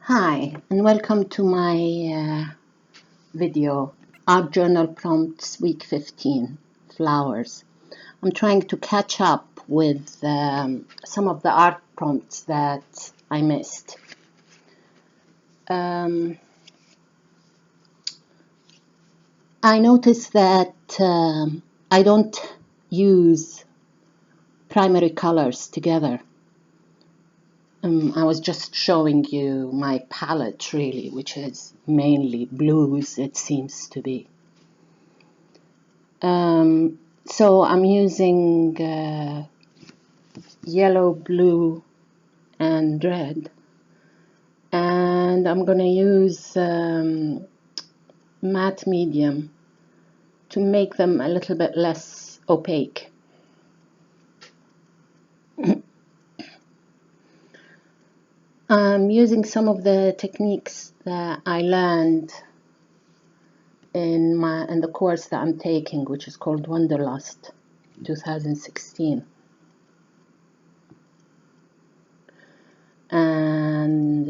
Hi, and welcome to my video, Art Journal Prompts Week 15, Flowers. I'm trying to catch up with some of the art prompts that I missed. I noticed that I don't use primary colors together. I was just showing you my palette, really, which is mainly blues, it seems to be. So I'm using yellow, blue, and red. And I'm going to use matte medium to make them a little bit less opaque. I'm using some of the techniques that I learned in the course that I'm taking, which is called Wanderlust 2016. And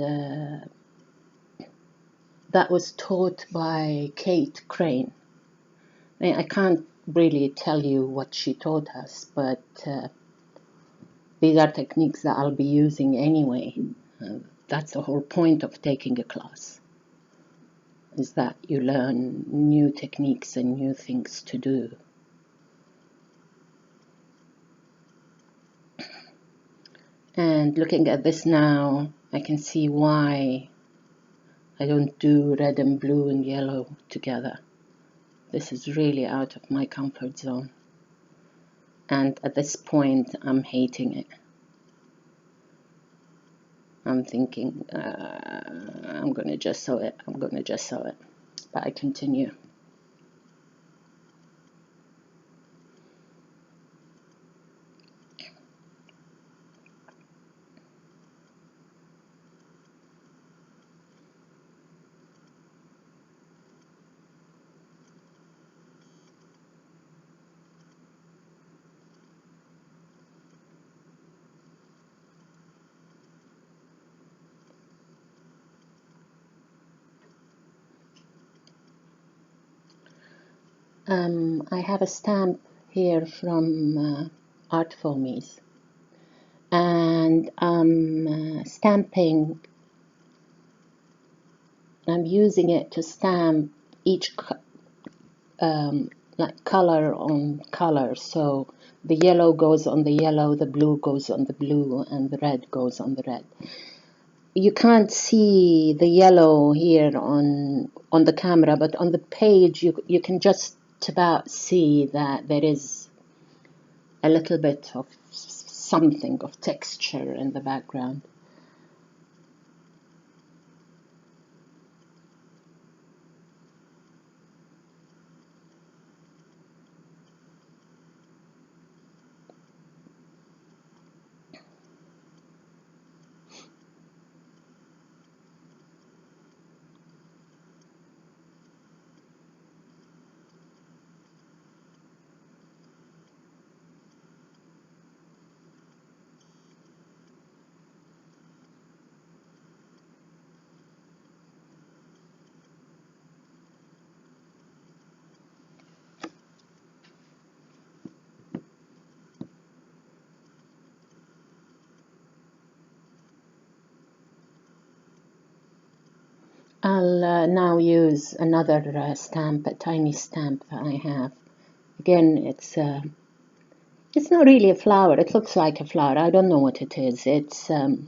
that was taught by Kate Crane. I can't really tell you what she taught us, but these are techniques that I'll be using anyway. That's the whole point of taking a class, is that you learn new techniques and new things to do. And looking at this now, I can see why I don't do red and blue and yellow together. This is really out of my comfort zone. And at this point, I'm hating it. I'm thinking, I'm going to just sew it. I'm going to just sew it. But I continue. I have a stamp here from Art Foamies, and I'm stamping. I'm using it to stamp each like color on color. So the yellow goes on the yellow, the blue goes on the blue, and the red goes on the red. You can't see the yellow here on the camera, but on the page you can just about see that there is a little bit of something of texture in the background. I'll now use another stamp, a tiny stamp that I have. Again, it's not really a flower. It looks like a flower. I don't know what it is. It's a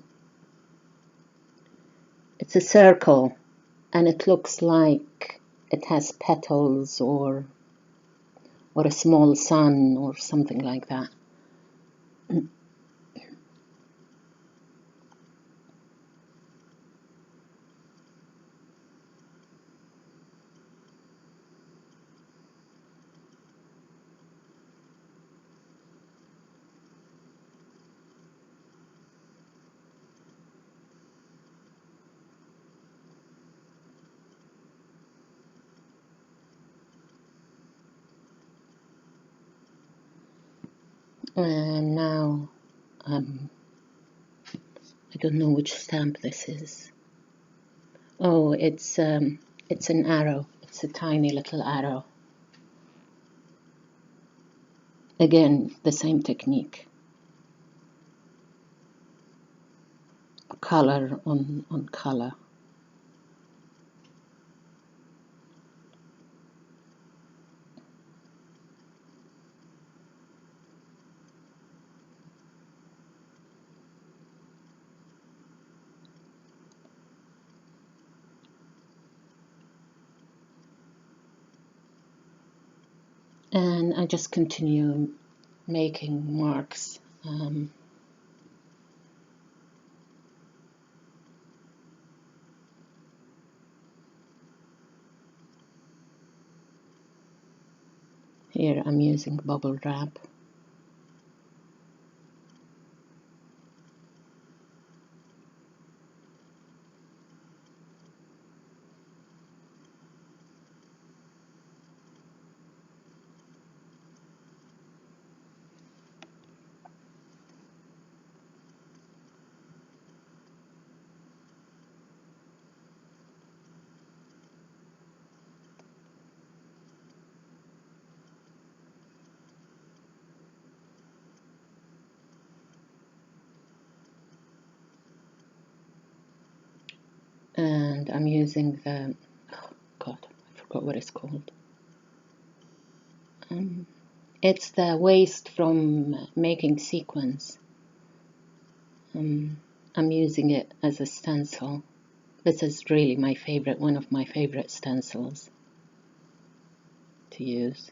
circle, and it looks like it has petals or a small sun or something like that. And now, I don't know which stamp this is. Oh, it's an arrow. It's a tiny little arrow. Again, the same technique. Color on color. And I just continue making marks. Here I'm using bubble wrap. And I'm using the, oh God, I forgot what it's called. It's the waste from making sequins. I'm using it as a stencil. This is really my favorite, one of my favorite stencils to use.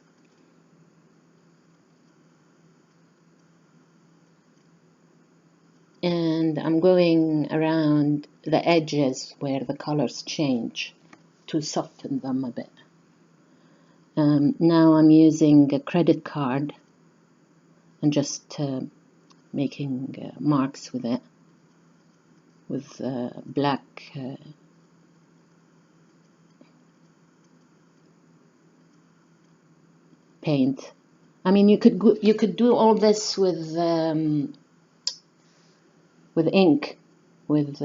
And I'm going around the edges where the colors change to soften them a bit. Now I'm using a credit card and just making marks with it, with black paint. I mean, you could do all this with ink, with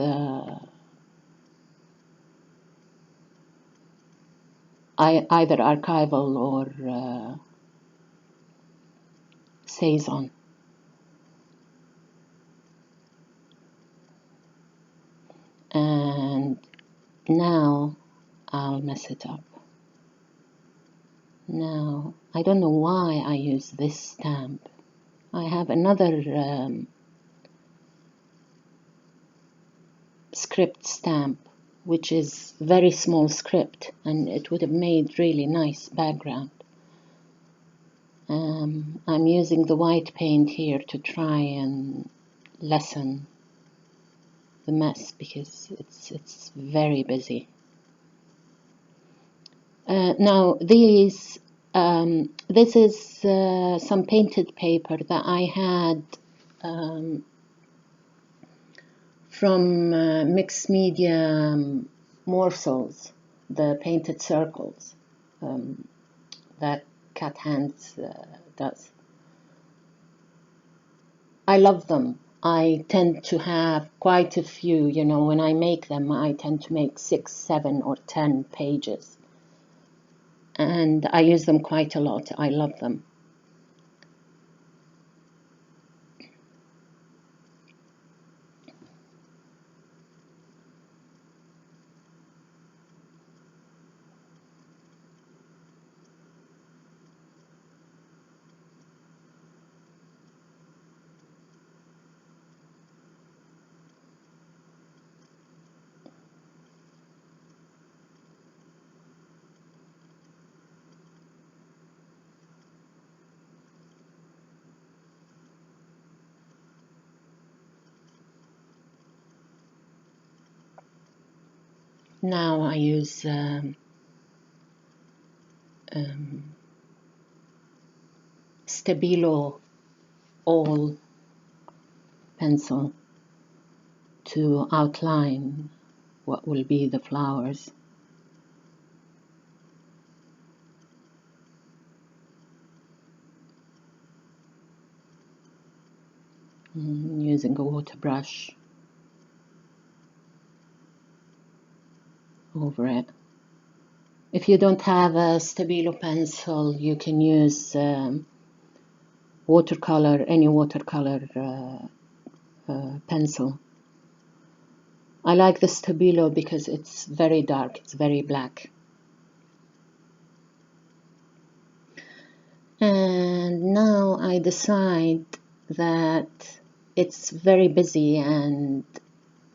either archival or Saison. And now I'll mess it up. Now, I don't know why I use this stamp. I have another script stamp, which is very small script, and it would have made really nice background. I'm using the white paint here to try and lessen the mess because it's very busy. Now this is some painted paper that I had from mixed media morsels, the painted circles that Cat Hands does. I love them. I tend to have quite a few, you know, when I make them, I tend to make 6, 7, or 10 pages. And I use them quite a lot. I love them. Now I use Stabilo All pencil to outline what will be the flowers. Using a water brush. over it. If you don't have a Stabilo pencil, you can use watercolor, any watercolor pencil. I like the Stabilo because it's very dark, it's very black. And now I decide that it's very busy and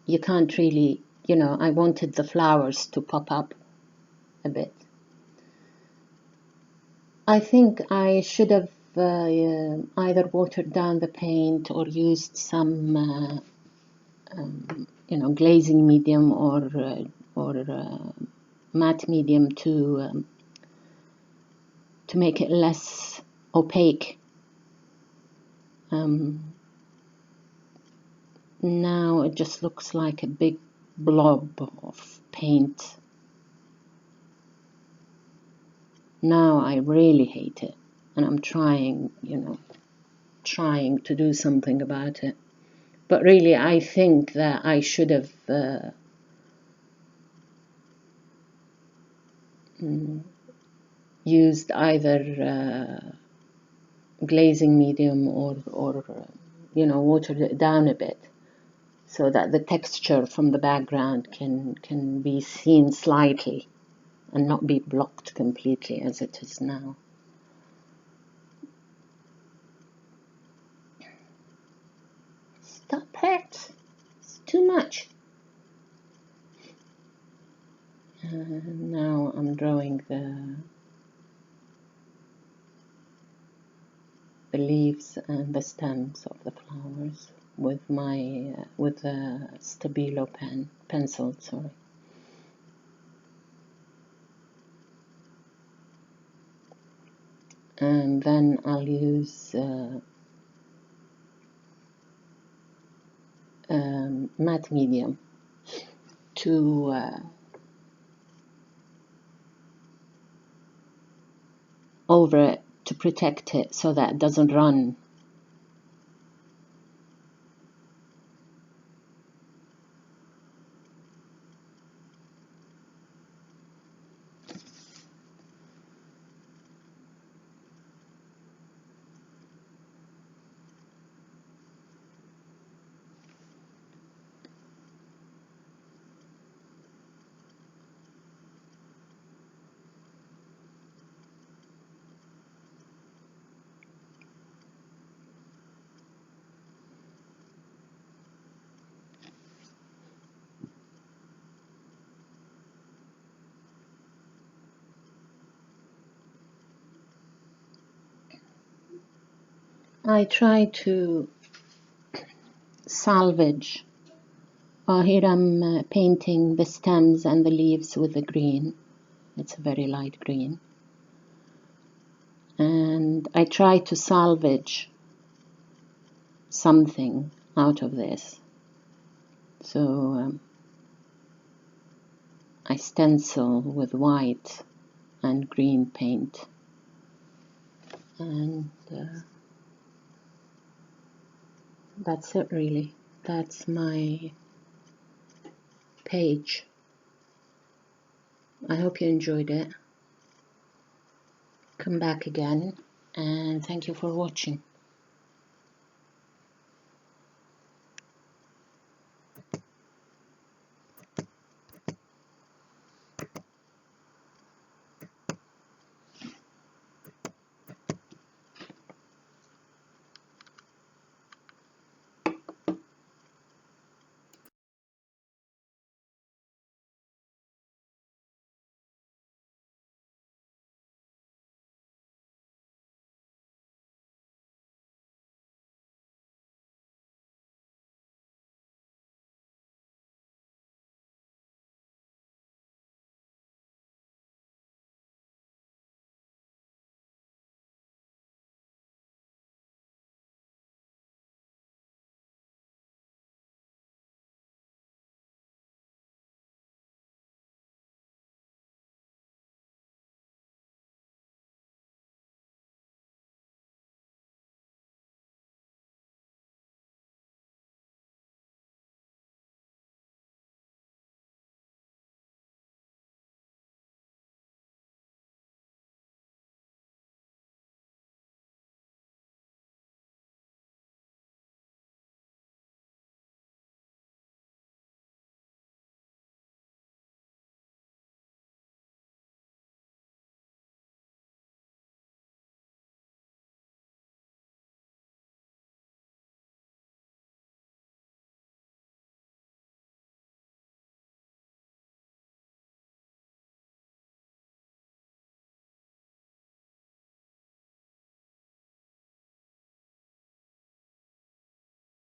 you can't really, I wanted the flowers to pop up a bit. I think I should have either watered down the paint or used some, glazing medium or matte medium to make it less opaque. Now it just looks like a big blob of paint. Now I really hate it, and I'm trying to do something about it. But really, I think that I should have used either glazing medium or watered it down a bit, so that the texture from the background can be seen slightly and not be blocked completely as it is now. Stop it! It's too much. Now I'm drawing the leaves and the stems of the flowers with my with the Stabilo pencil. Sorry. And then I'll use matte medium to over it to protect it so that it doesn't run. I try to salvage. Here I'm painting the stems and the leaves with the green. It's a very light green. And I try to salvage something out of this. So I stencil with white and green paint. And that's it really. That's my page. I hope you enjoyed it. Come back again, and thank you for watching.